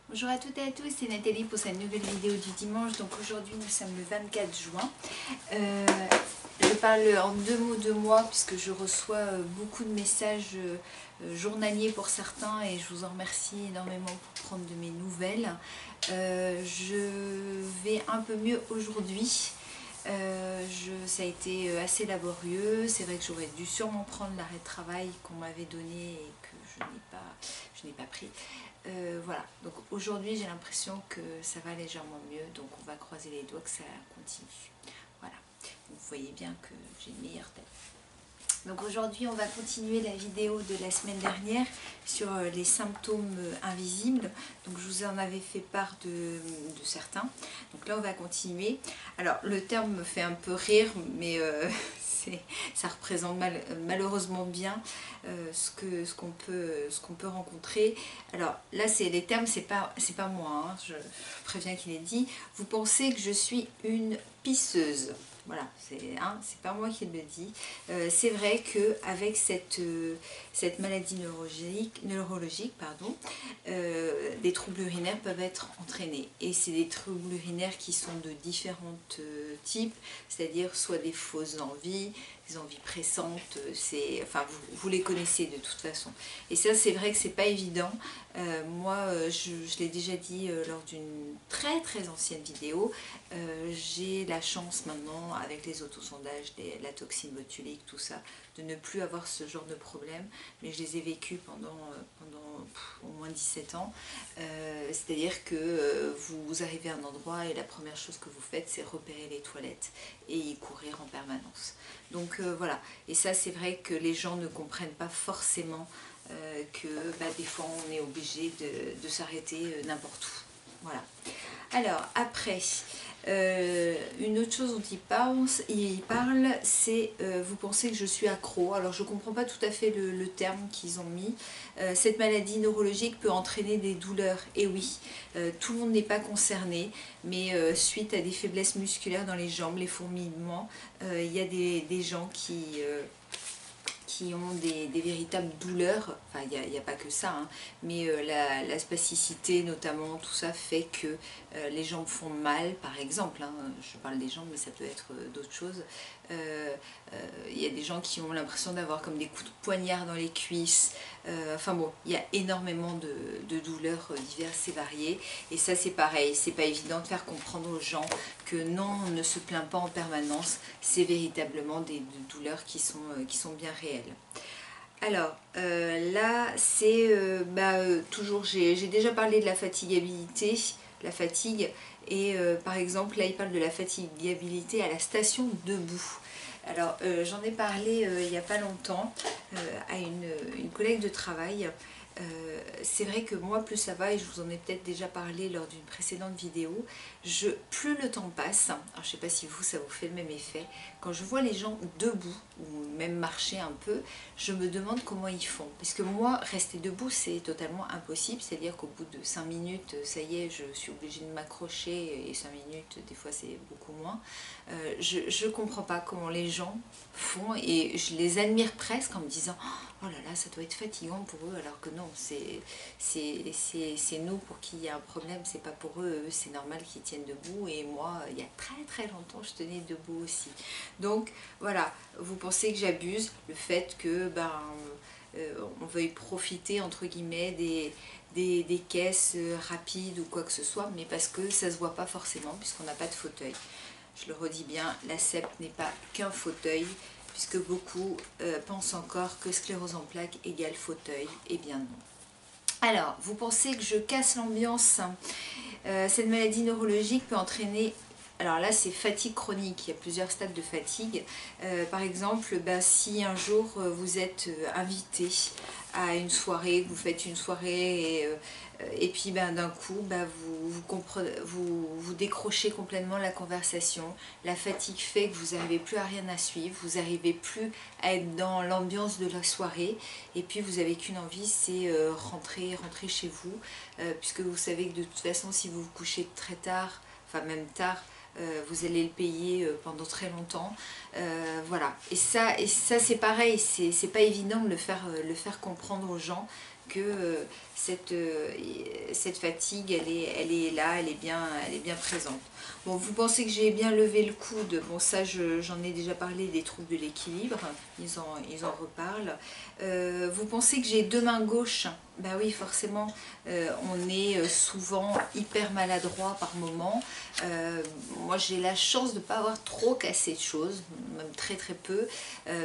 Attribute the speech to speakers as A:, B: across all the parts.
A: Bonjour à toutes et à tous, c'est Nathalie pour cette nouvelle vidéo du dimanche. Donc aujourd'hui nous sommes le 24 juin. Je parle en deux mots de moi puisque je reçois beaucoup de messages journaliers pour certains et je vous en remercie énormément pour prendre de mes nouvelles. Je vais un peu mieux aujourd'hui. Ça a été assez laborieux. C'est vrai que j'aurais dû sûrement prendre l'arrêt de travail qu'on m'avait donné et que je n'ai pas pris. Voilà, donc aujourd'hui j'ai l'impression que ça va légèrement mieux, donc on va croiser les doigts que ça continue. Voilà, donc vous voyez bien que j'ai une meilleure tête. Donc aujourd'hui on va continuer la vidéo de la semaine dernière sur les symptômes invisibles. Donc je vous en avais fait part de certains. Donc là on va continuer. Alors le terme me fait un peu rire, mais ça représente malheureusement bien ce qu'on peut rencontrer. Alors là c'est les termes, c'est pas moi, hein, je préviens qu'il est dit. Vous pensez que je suis une pisseuse. Voilà, c'est pas moi qui le dis. C'est vrai qu'avec cette maladie neurologique, des troubles urinaires peuvent être entraînés. Et c'est des troubles urinaires qui sont de différents types, c'est-à-dire soit des fausses envies, des envies pressantes, vous les connaissez de toute façon. Et ça, c'est vrai que c'est pas évident. Moi, je l'ai déjà dit lors d'une très très ancienne vidéo, j'ai la chance maintenant, avec les autosondages, la toxine botulique, tout ça, de ne plus avoir ce genre de problème, mais je les ai vécus pendant au moins 17 ans. C'est-à-dire que vous arrivez à un endroit et la première chose que vous faites, c'est repérer les toilettes et y courir en permanence. Donc voilà, et ça c'est vrai que les gens ne comprennent pas forcément que des fois on est obligé de s'arrêter n'importe où. Voilà. Alors après, une autre chose dont il parle, c'est vous pensez que je suis accro. Alors je ne comprends pas tout à fait le terme qu'ils ont mis. Cette maladie neurologique peut entraîner des douleurs. Et oui, tout le monde n'est pas concerné, mais suite à des faiblesses musculaires dans les jambes, les fourmillements, il y a des gens qui ont des véritables douleurs, enfin il n'y a pas que ça, hein, mais la spasticité notamment, tout ça fait que les jambes font mal par exemple, hein, je parle des jambes mais ça peut être d'autres choses. Il y a des gens qui ont l'impression d'avoir comme des coups de poignard dans les cuisses, enfin bon, il y a énormément de douleurs diverses et variées, et ça c'est pareil, c'est pas évident de faire comprendre aux gens que non, on ne se plaint pas en permanence, c'est véritablement des douleurs qui sont bien réelles. Alors là c'est toujours, j'ai déjà parlé de la fatigabilité, la fatigue, et par exemple là il parle de la fatigabilité à la station debout. Alors j'en ai parlé il n'y a pas longtemps à une collègue de travail. C'est vrai que moi plus ça va, et je vous en ai peut-être déjà parlé lors d'une précédente vidéo, plus le temps passe, alors je ne sais pas si vous ça vous fait le même effet, quand je vois les gens debout ou même marcher un peu, je me demande comment ils font, parce que moi rester debout c'est totalement impossible, c'est à dire qu'au bout de 5 minutes ça y est, je suis obligée de m'accrocher, et 5 minutes des fois c'est beaucoup moins. Je ne comprends pas comment les gens font, et je les admire presque en me disant oh là là, ça doit être fatigant pour eux, alors que non, c'est nous pour qui il y a un problème, c'est pas pour eux, c'est normal qu'ils tiennent debout, et moi, il y a très très longtemps, je tenais debout aussi. Donc voilà, vous pensez que j'abuse, le fait que on veuille profiter entre guillemets des caisses rapides ou quoi que ce soit, mais parce que ça se voit pas forcément, puisqu'on n'a pas de fauteuil. Je le redis bien, la CEP n'est pas qu'un fauteuil, puisque beaucoup pensent encore que sclérose en plaques égale fauteuil. Eh bien non. Alors, vous pensez que je casse l'ambiance? Cette maladie neurologique peut entraîner... Alors là, c'est fatigue chronique, il y a plusieurs stades de fatigue. Par exemple, si un jour vous êtes invité à une soirée, que vous faites une soirée et puis d'un coup, vous décrochez complètement la conversation. La fatigue fait que vous n'arrivez plus à rien à suivre, vous n'arrivez plus à être dans l'ambiance de la soirée, et puis vous n'avez qu'une envie, c'est rentrer chez vous, puisque vous savez que de toute façon, si vous vous couchez très tard, enfin même tard, vous allez le payer pendant très longtemps. Voilà, et ça c'est pareil, c'est pas évident de le faire comprendre aux gens que cette fatigue, elle est là, elle est bien présente. Bon, vous pensez que j'ai bien levé le coude, bon ça j'en ai déjà parlé des troubles de l'équilibre, ils en reparlent. Vous pensez que j'ai deux mains gauches? Bah oui, forcément, on est souvent hyper maladroit par moment. Moi j'ai la chance de ne pas avoir trop cassé de choses, même très très peu,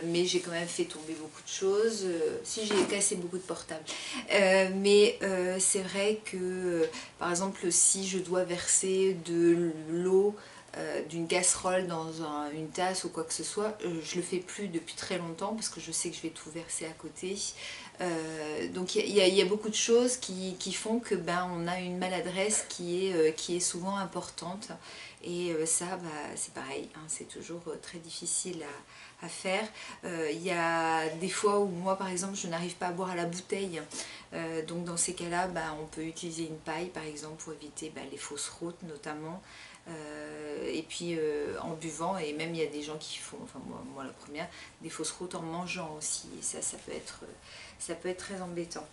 A: mais j'ai quand même fait tomber beaucoup de choses. Si, j'ai cassé beaucoup de portables, mais c'est vrai que par exemple si je dois verser de l'eau d'une casserole dans une tasse ou quoi que ce soit, je le fais plus depuis très longtemps parce que je sais que je vais tout verser à côté. Donc il y a beaucoup de choses qui font que on a une maladresse qui est souvent importante, et ça c'est pareil, hein, c'est toujours très difficile à faire. Il y a des fois où moi par exemple je n'arrive pas à boire à la bouteille, donc dans ces cas là on peut utiliser une paille par exemple pour éviter les fausses routes notamment. Et puis en buvant, et même il y a des gens qui font, enfin moi la première, des fausses routes en mangeant aussi, et ça peut être très embêtant.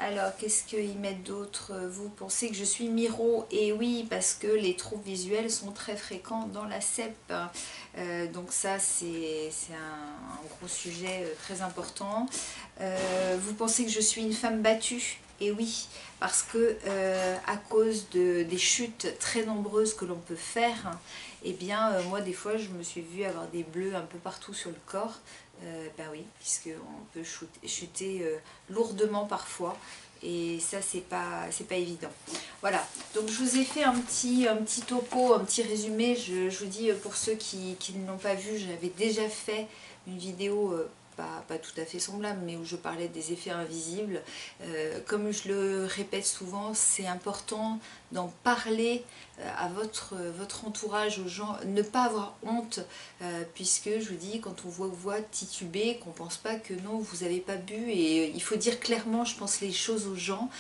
A: Alors, qu'est-ce qu'ils mettent d'autre? Vous pensez que je suis miro? Et oui, parce que les troubles visuels sont très fréquents dans la CEP. Donc ça, c'est un gros sujet très important. Vous pensez que je suis une femme battue? Et oui, parce que à cause des chutes très nombreuses que l'on peut faire, eh bien moi des fois je me suis vue avoir des bleus un peu partout sur le corps. Oui, puisqu'on peut chuter lourdement parfois, et ça c'est pas évident. Voilà, donc je vous ai fait un petit topo, un petit résumé. Je vous dis, pour ceux qui ne l'ont pas vu, j'avais déjà fait une vidéo pas tout à fait semblable, mais où je parlais des effets invisibles. Comme je le répète souvent, c'est important d'en parler à votre entourage, aux gens, ne pas avoir honte, puisque je vous dis, quand on vous voit tituber, qu'on ne pense pas que non, vous n'avez pas bu, et il faut dire clairement, je pense, les choses aux gens.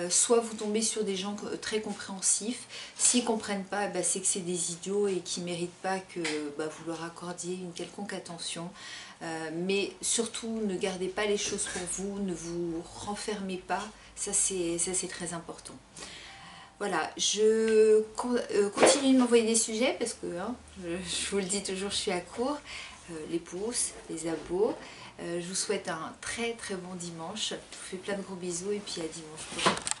A: Soit vous tombez sur des gens très compréhensifs, s'ils ne comprennent pas, c'est que c'est des idiots et qui ne méritent pas que vous leur accordiez une quelconque attention. Mais surtout, ne gardez pas les choses pour vous, ne vous renfermez pas, ça c'est très important. Voilà, je continue de m'envoyer des sujets parce que je vous le dis toujours, je suis à court. Les pouces, les abos. Je vous souhaite un très très bon dimanche. Je vous fais plein de gros bisous et puis à dimanche prochain.